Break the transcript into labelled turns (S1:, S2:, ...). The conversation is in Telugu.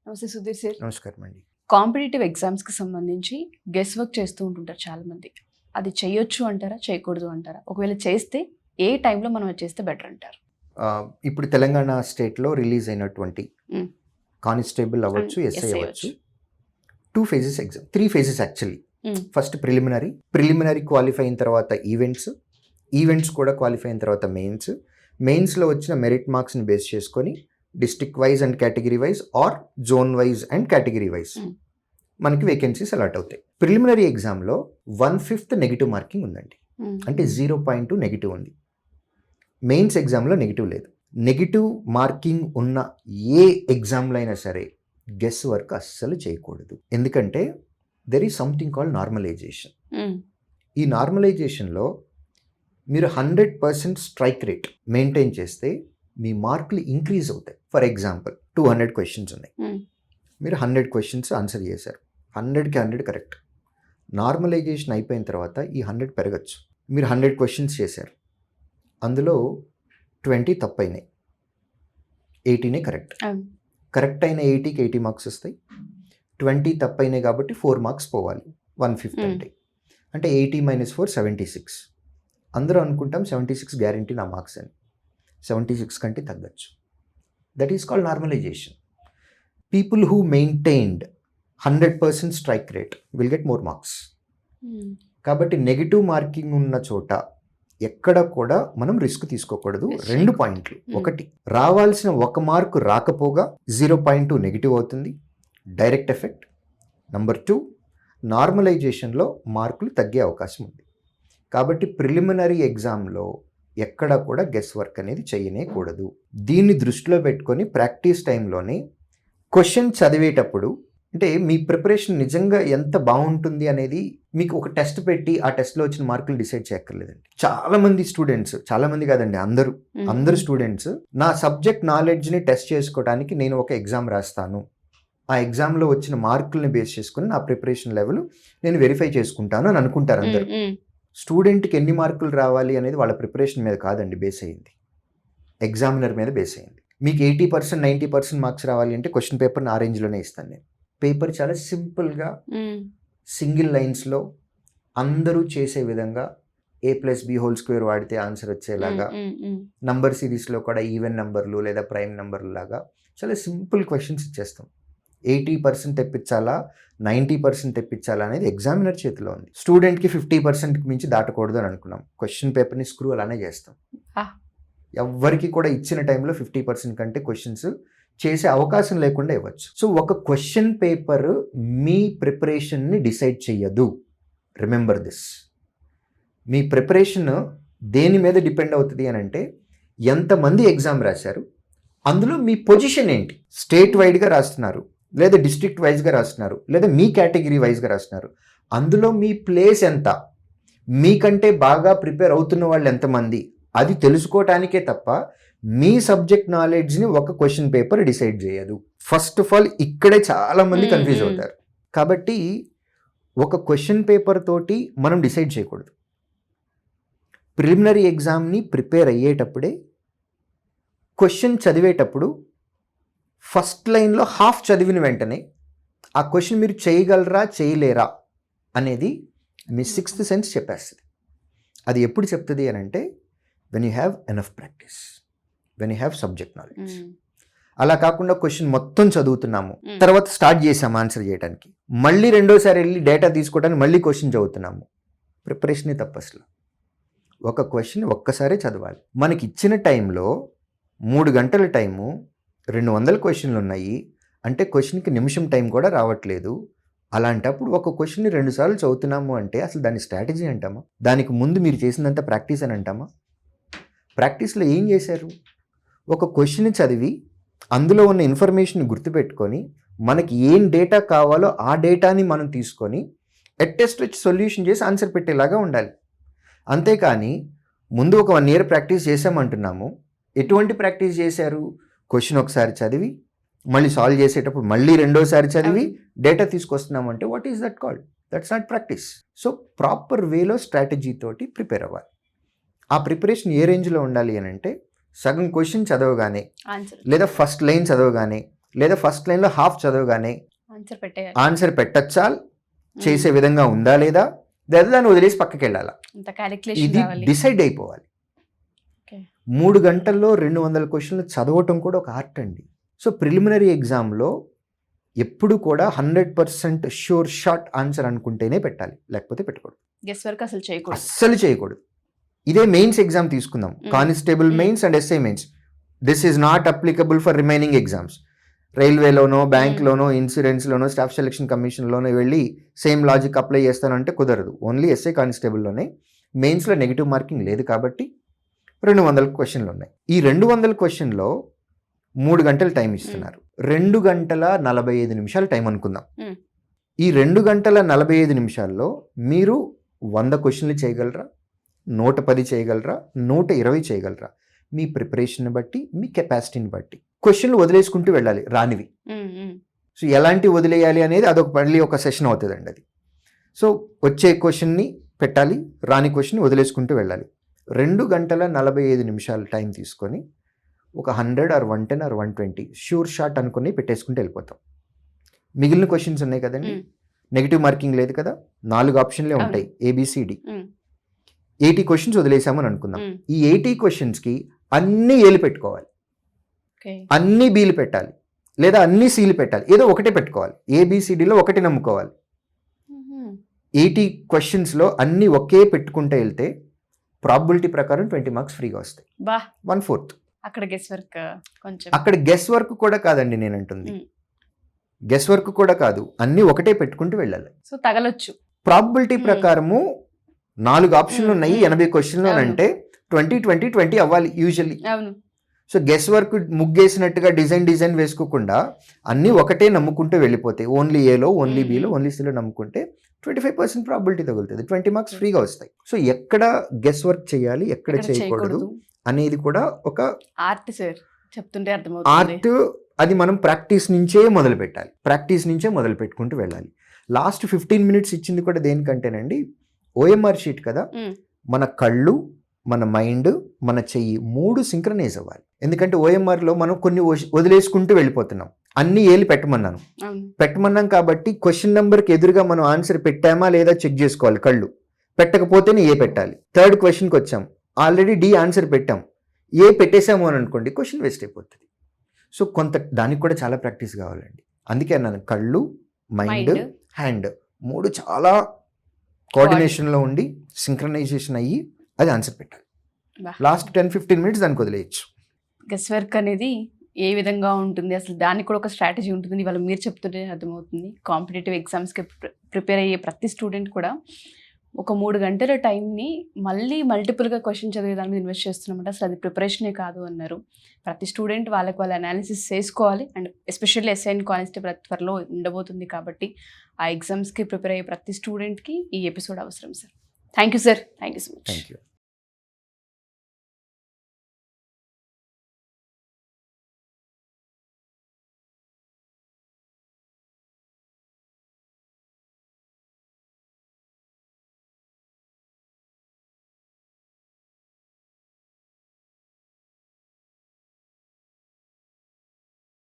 S1: నమస్తే సుధీర్ సార్.
S2: నమస్కారం అండి.
S1: కాంపిటేటివ్ ఎగ్జామ్స్కి సంబంధించి గెస్ వర్క్ చేస్తూ ఉంటుంటారు చాలామంది. అది చేయొచ్చు అంటారా, చేయకూడదు అంటారా? ఒకవేళ చేస్తే ఏ టైంలో మనం అది చేస్తే బెటర్ అంటారు?
S2: ఇప్పుడు తెలంగాణ స్టేట్లో రిలీజ్ అయినటువంటి కానిస్టేబుల్ అవ్వచ్చు, ఎస్ఐ అవ్వచ్చు, 2 phases exam, 3 phases actually. First preliminary qualify అయిన తర్వాత ఈవెంట్స్ కూడా క్వాలిఫై అయిన తర్వాత మెయిన్స్లో వచ్చిన మెరిట్ మార్క్స్ని బేస్ చేసుకొని district wise and category wise or zone wise and category wise మనకి వేకెన్సీస్ అలాట్ అవుతాయి. ప్రిలిమినరీ ఎగ్జామ్లో 1/5 నెగిటివ్ మార్కింగ్ ఉందండి, అంటే 0.2 నెగిటివ్ ఉంది. మెయిన్స్ ఎగ్జామ్లో నెగిటివ్ లేదు. నెగిటివ్ మార్కింగ్ ఉన్న ఏ ఎగ్జామ్లో అయినా సరే గెస్ వర్క్ అస్సలు చేయకూడదు. ఎందుకంటే there is something called normalization. ఈ నార్మలైజేషన్లో మీరు 100% స్ట్రైక్ రేట్ మెయింటైన్ చేస్తే మీ మార్కులు ఇంక్రీజ్ అవుతాయి. ఫర్ ఎగ్జాంపుల్ 200 క్వశ్చన్స్ ఉన్నాయి, మీరు 100 క్వశ్చన్స్ ఆన్సర్ చేశారు, 100కి 100 కరెక్ట్. నార్మలైజేషన్ అయిపోయిన తర్వాత ఈ 100 పెరగచ్చు. మీరు 100 క్వశ్చన్స్ చేశారు, అందులో 20 తప్పైనాయి, 80 కరెక్ట్. కరెక్ట్ అయిన 80కి 80 మార్క్స్ వస్తాయి, 20 తప్పైనాయి కాబట్టి 4 మార్క్స్ పోవాలి. 1/5 అంటే 80 - 4 76. అందరూ అనుకుంటాం 76 గ్యారంటీ నా మార్క్స్ అని. 76 కంటే తగ్గచ్చు. That is called normalisation. People who maintained 100% strike rate will get more marks. కాబట్టి నెగిటివ్ మార్కింగ్ ఉన్న చోట ఎక్కడ కూడా మనం రిస్క్ తీసుకోకూడదు. 2 పాయింట్లు. ఒకటి, రావాల్సిన 1 మార్కు రాకపోగా 0.2 నెగిటివ్ అవుతుంది, డైరెక్ట్ ఎఫెక్ట్. నంబర్ 2, నార్మలైజేషన్లో మార్కులు తగ్గే అవకాశం ఉంది. కాబట్టి ప్రిలిమినరీ ఎగ్జామ్లో ఎక్కడ కూడా గెస్ వర్క్ అనేది చేయనేకూడదు. దీన్ని దృష్టిలో పెట్టుకొని ప్రాక్టీస్ టైంలోనే క్వశ్చన్ చదివేటప్పుడు, అంటే మీ ప్రిపరేషన్ నిజంగా ఎంత బాగుంటుంది అనేది మీకు ఒక టెస్ట్ పెట్టి ఆ టెస్ట్లో వచ్చిన మార్కులు డిసైడ్ చేయక్కర్లేదండి. చాలామంది స్టూడెంట్స్, చాలామంది కాదండి, అందరు స్టూడెంట్స్ నా సబ్జెక్ట్ నాలెడ్జ్ని టెస్ట్ చేసుకోవడానికి నేను ఒక ఎగ్జామ్ రాస్తాను, ఆ ఎగ్జామ్లో వచ్చిన మార్కుల్ని బేస్ చేసుకుని నా ప్రిపరేషన్ లెవెల్ నేను వెరిఫై చేసుకుంటాను అని అనుకుంటారు అందరూ. స్టూడెంట్కి ఎన్ని మార్కులు రావాలి అనేది వాళ్ళ ప్రిపరేషన్ మీద కాదండి బేస్ అయ్యింది, ఎగ్జామినర్ మీద బేస్ అయ్యింది. మీకు 80% 90% మార్క్స్ రావాలి అంటే క్వశ్చన్ పేపర్ని ఆ రేంజ్లోనే ఇస్తాను నేను. పేపర్ చాలా సింపుల్గా సింగిల్ లైన్స్లో అందరూ చేసే విధంగా A+B² వాడితే ఆన్సర్ వచ్చేలాగా, నంబర్ సిరీస్లో కూడా ఈవెన్ నెంబర్లు లేదా ప్రైమ్ నెంబర్లు లాగా చాలా సింపుల్ క్వశ్చన్స్ ఇచ్చేస్తాం. 80% తెప్పించాలా 90% తెప్పించాలా అనేది ఎగ్జామినర్ చేతిలో ఉంది. స్టూడెంట్కి 50%కి మించి దాటకూడదు అని అనుకున్నాం. క్వశ్చన్ పేపర్ని స్క్రూ అలానే చేస్తాం. ఎవ్వరికి కూడా ఇచ్చిన టైంలో 50% కంటే క్వశ్చన్స్ చేసే అవకాశం లేకుండా ఇవ్వచ్చు. సో ఒక క్వశ్చన్ పేపర్ మీ ప్రిపరేషన్ని డిసైడ్ చెయ్యదు. Remember this. మీ ప్రిపరేషన్ దేని మీద డిపెండ్ అవుతుంది అని అంటే, ఎంతమంది ఎగ్జామ్ రాశారు, అందులో మీ పొజిషన్ ఏంటి, స్టేట్ వైడ్గా రాస్తున్నారు లేదా డిస్ట్రిక్ట్ వైజ్గా రాస్తున్నారు లేదా మీ కేటగిరీ వైజ్గా రాస్తున్నారు, అందులో మీ ప్లేస్ ఎంత, మీకంటే బాగా ప్రిపేర్ అవుతున్న వాళ్ళు ఎంతమంది, అది తెలుసుకోవటానికే తప్ప మీ సబ్జెక్ట్ నాలెడ్జ్ని ఒక క్వశ్చన్ పేపర్ డిసైడ్ చేయదు. ఫస్ట్ ఆఫ్ ఆల్ ఇక్కడే చాలామంది కన్ఫ్యూజ్ అవుతారు. కాబట్టి ఒక క్వశ్చన్ పేపర్ తోటి మనం డిసైడ్ చేయకూడదు. ప్రిలిమినరీ ఎగ్జామ్ని ప్రిపేర్ అయ్యేటప్పుడే క్వశ్చన్ చదివేటప్పుడు ఫస్ట్ లైన్లో హాఫ్ చదివిన వెంటనే ఆ క్వశ్చన్ మీరు చేయగలరా చేయలేరా అనేది మీ 6th సెన్స్ చెప్పేస్తుంది. అది ఎప్పుడు చెప్తుంది అని అంటే, when you have enough practice, when you have subject knowledge. అలా కాకుండా క్వశ్చన్ మొత్తం చదువుతున్నాము, తర్వాత స్టార్ట్ చేసాము ఆన్సర్ చేయడానికి, మళ్ళీ రెండోసారి వెళ్ళి డేటా తీసుకోవడానికి మళ్ళీ క్వశ్చన్ చదువుతున్నాము, ప్రిపరేషనే తప్పు. అసలు ఒక క్వశ్చన్ ఒక్కసారే చదవాలి. మనకి ఇచ్చిన టైంలో 3 గంటల టైము, 200 క్వశ్చన్లు ఉన్నాయి అంటే క్వశ్చన్కి నిమిషం టైం కూడా రావట్లేదు. అలాంటప్పుడు ఒక క్వశ్చన్ని 2 సార్లు చదువుతున్నాము అంటే అసలు దాని స్ట్రాటజీ అంటామా? దానికి ముందు మీరు చేసినంత ప్రాక్టీస్ అని అంటామా? ప్రాక్టీస్లో ఏం చేశారు? ఒక క్వశ్చన్ చదివి అందులో ఉన్న ఇన్ఫర్మేషన్ గుర్తుపెట్టుకొని మనకి ఏం డేటా కావాలో ఆ డేటాని మనం తీసుకొని టెస్ట్ వచ్చి సొల్యూషన్ చేసి ఆన్సర్ పెట్టేలాగా ఉండాలి. అంతేకాని ముందు ఒక 1 year ప్రాక్టీస్ చేసామంటున్నాము. ఎటువంటి ప్రాక్టీస్ చేశారు? క్వశ్చన్ ఒకసారి చదివి మళ్ళీ సాల్వ్ చేసేటప్పుడు మళ్ళీ రెండోసారి చదివి డేటా తీసుకొస్తున్నాము అంటే what is that called? That's not practice. So proper వేలో స్ట్రాటజీ తోటి ప్రిపేర్ అవ్వాలి. ఆ ప్రిపరేషన్ ఏ రేంజ్లో ఉండాలి అని అంటే, సగం క్వశ్చన్ చదవగానే లేదా ఫస్ట్ లైన్ చదవగానే లేదా ఫస్ట్ లైన్లో హాఫ్ చదవగానే
S1: ఆన్సర్ పెట్టేయాలి.
S2: ఆన్సర్ పెట్టచ్చా, చేసే విధంగా ఉందా లేదా, లేదా దాన్ని వదిలేసి పక్కకి వెళ్ళాలా,
S1: అంత క్యాలిక్యులేషన్
S2: ఇది
S1: రావాలి.
S2: డిసైడ్ అయిపోవాలి.
S1: Okay.
S2: 3 గంటల్లో 200 క్వశ్చన్లు చదవటం కూడా ఒక ఆర్ట్ అండి. సో ప్రిలిమినరీ ఎగ్జామ్లో ఎప్పుడు కూడా 100% షూర్ షార్ట్ ఆన్సర్ అనుకుంటేనే పెట్టాలి, లేకపోతే పెట్టకూడదు,
S1: గెస్ వర్క్ అసలు చేయకూడదు.
S2: అస్సలు చేయకూడదు. ఇదే మెయిన్స్ ఎగ్జామ్ తీసుకుందాం, constable mains and SI mains. This is not applicable for remaining exams. రైల్వేలోనో, బ్యాంక్లోనో, ఇన్సూరెన్స్లోనో, స్టాఫ్ సెలక్షన్ కమిషన్లోనో వెళ్ళి సేమ్ లాజిక్ అప్లై చేస్తానంటే కుదరదు. ఓన్లీ ఎస్ఐ కానిస్టేబుల్లోనే. మెయిన్స్లో నెగిటివ్ మార్కింగ్ లేదు కాబట్టి 200 క్వశ్చన్లు ఉన్నాయి. ఈ 200 క్వశ్చన్లో 3 గంటలు టైం ఇస్తున్నారు. 2 గంటల 45 నిమిషాలు టైం అనుకుందాం. ఈ 2 గంటల 45 నిమిషాల్లో మీరు 100 క్వశ్చన్లు చేయగలరా, 110 చేయగలరా, 120 చేయగలరా? మీ ప్రిపరేషన్ బట్టి, మీ కెపాసిటీని బట్టి క్వశ్చన్లు వదిలేసుకుంటూ వెళ్ళాలి రానివి. సో ఎలాంటి వదిలేయాలి అనేది అదొక మళ్ళీ ఒక సెషన్ అవుతుందండి అది. సో వచ్చే క్వశ్చన్ని పెట్టాలి, రాని క్వశ్చన్ వదిలేసుకుంటూ వెళ్ళాలి. 2 గంటల 45 నిమిషాలు టైం తీసుకొని ఒక 100 ఆర్ 110 ఆర్ 120 షూర్ షాట్ అనుకుని పెట్టేసుకుంటూ వెళ్ళిపోతాం. మిగిలిన క్వశ్చన్స్ ఉన్నాయి కదండి, నెగిటివ్ మార్కింగ్ లేదు కదా, 4 ఆప్షన్లే ఉంటాయి, ఏబిసిడి. 80 క్వశ్చన్స్ వదిలేసామని అనుకుందాం. ఈ 80 క్వశ్చన్స్కి అన్ని ఏలు పెట్టుకోవాలి, అన్ని బీలు పెట్టాలి, లేదా అన్ని సీలు పెట్టాలి, ఏదో ఒకటే పెట్టుకోవాలి. ఏబిసిడిలో ఒకటి నమ్ముకోవాలి. 80 క్వశ్చన్స్లో అన్ని ఒకే పెట్టుకుంటూ వెళ్తే ప్రాబిలిటీ ప్రకారం 20 మార్క్స్ ఫ్రీగా వస్తాయి. 1/4.
S1: అక్కడ గెస్ వర్క్ కొంచెం,
S2: అక్కడ గెస్ వర్క్ కూడా కాదండి నేను అంటుంది, గెస్ వర్క్ కూడా కాదు, అన్ని ఒకటే పెట్టుకుంటూ వెళ్ళాలి.
S1: సో తగలొచ్చు.
S2: ప్రాబిలిటీ ప్రకారము 4 ఆప్షన్లు ఉన్నాయి 80 క్వశ్చన్లు అంటే 20 అవ్వాలి యూజువల్లీ.
S1: అవును.
S2: సో గెస్ వర్క్ ముగ్గేసినట్టుగా డిజైన్ వేసుకోకుండా అన్నీ ఒకటే నమ్ముకుంటూ వెళ్ళిపోతే, ఓన్లీ ఏలో, ఓన్లీ బీలో, ఓన్లీ సీలో నమ్ముకుంటే 25% ప్రాబిలిటీ తగులుతుంది, 20 మార్క్స్ ఫ్రీగా వస్తాయి. సో ఎక్కడ గెస్ వర్క్ చేయాలి, ఎక్కడ చేయకూడదు అనేది కూడా ఒక
S1: ఆర్ట్ సార్, చెప్తుంటే అర్థమవుతుంది.
S2: ఆర్ట్. అది మనం ప్రాక్టీస్ నుంచే మొదలు పెట్టాలి, ప్రాక్టీస్ నుంచే మొదలు పెట్టుకుంటూ వెళ్ళాలి. లాస్ట్ 15 మినిట్స్ ఇచ్చింది కూడా దేనికంటేనండి, ఓఎంఆర్ షీట్ కదా, మన కళ్ళు, మన మైండ్, మన చెయ్యి 3 సింక్రనైజ్ అవ్వాలి. ఎందుకంటే ఓఎంఆర్లో మనం కొన్ని వదిలేసుకుంటూ వెళ్ళిపోతున్నాం. అన్ని ఏలు పెట్టమన్నాం కాబట్టి క్వశ్చన్ నెంబర్కి ఎదురుగా మనం ఆన్సర్ పెట్టామా లేదా చెక్ చేసుకోవాలి. కళ్ళు పెట్టకపోతేనే ఏ పెట్టాలి. 3rd క్వశ్చన్కి వచ్చాం, ఆల్రెడీ డి ఆన్సర్ పెట్టాం, ఏ పెట్టేశాము అని అనుకోండి, క్వశ్చన్ వేస్ట్ అయిపోతుంది. సో కొంత దానికి కూడా చాలా ప్రాక్టీస్ కావాలండి. అందుకే అన్నాను, కళ్ళు, మైండ్, హ్యాండ్ 3 చాలా కోఆర్డినేషన్లో ఉండి సింక్రనైజేషన్ అయ్యి అది ఆన్సర్ పెట్టాలి. లాస్ట్ 10-15 మినిట్స్ దానికి వదిలేయచ్చు.
S1: గెస్ వర్క్ అనేది ఏ విధంగా ఉంటుంది, అసలు దానికి కూడా ఒక స్ట్రాటజీ ఉంటుంది. ఇవాళ మీరు చెప్తుంటే అర్థమవుతుంది. కాంపిటేటివ్ ఎగ్జామ్స్కి ప్రిపేర్ అయ్యే ప్రతి స్టూడెంట్ కూడా ఒక 3 గంటల టైంని మళ్ళీ మల్టిపుల్గా క్వశ్చన్ చదివే దాని మీద ఇన్వెస్ట్ చేస్తున్నామంటే అసలు అది ప్రిపరేషనే కాదు అన్నారు. ప్రతి స్టూడెంట్ వాళ్ళ అనాలిసిస్ చేసుకోవాలి. And especially SI and constable త్వరలో ఉండబోతుంది కాబట్టి ఆ ఎగ్జామ్స్కి ప్రిపేర్ అయ్యే ప్రతి స్టూడెంట్కి ఈ ఎపిసోడ్ అవసరం sir. Thank you sir, thank you so much.
S2: Thank you.